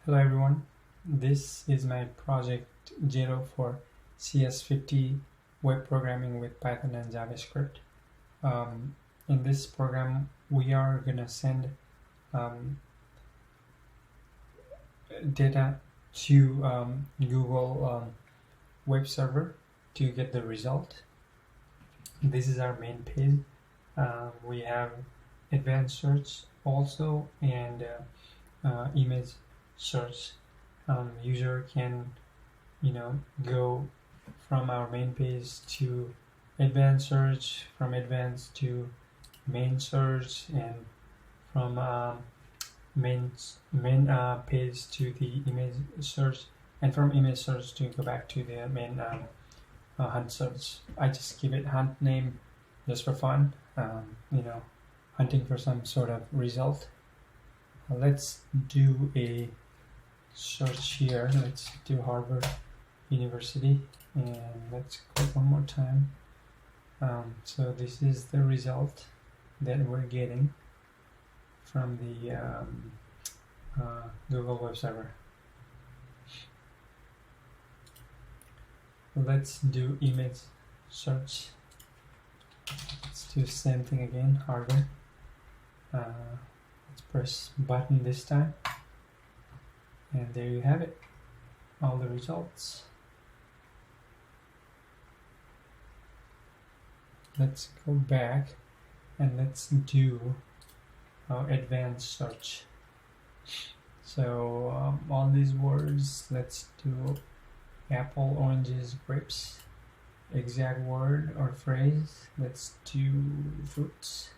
Hello everyone, this is my project 0 for CS50 web programming with Python and JavaScript. In this program we are gonna send data to Google web server to get the result. This is our main page. We have advanced search also and image search. User can go from our main page to advanced search, from advanced to main search, and from main page to the image search, and from image search to go back to the main hunt search. I just give it hunt name just for fun, hunting for some sort of result. Let's do a search here. Let's do Harvard University and let's click one more time. So this is the result that we're getting from the Google web server. Let's do image search. Let's do the same thing again, Harvard. Let's press button this time, and there you have it, all the results. Let's go back and let's do our advanced search. So all these words, let's do apple, oranges, grapes, exact word or phrase. Let's do fruits,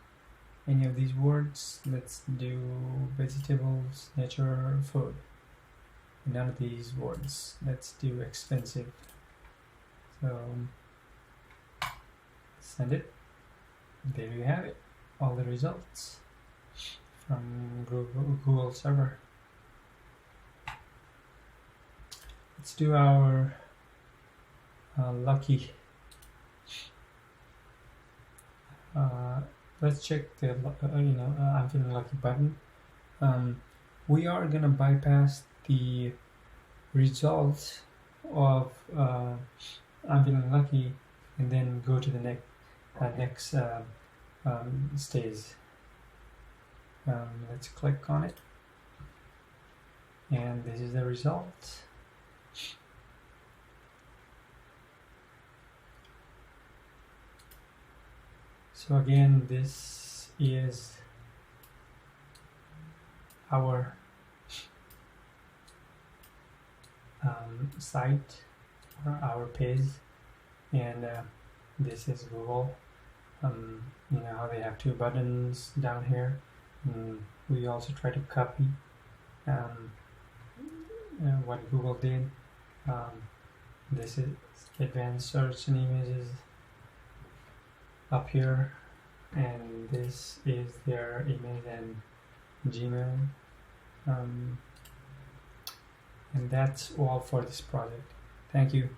any of these words. Let's do vegetables, nature, food. None of these words. Let's do expensive. So send it. There you have it, all the results from Google server. Let's do our lucky. Let's check the I'm feeling lucky button. We are gonna bypass the result of I'm feeling lucky and then go to the next stage. Let's click on it, and this is the result. So again, this is our site or our page, and this is Google. How they have two buttons down here. We also try to copy what Google did. This is advanced search and images up here, and this is their email and Gmail. And that's all for this project. Thank you.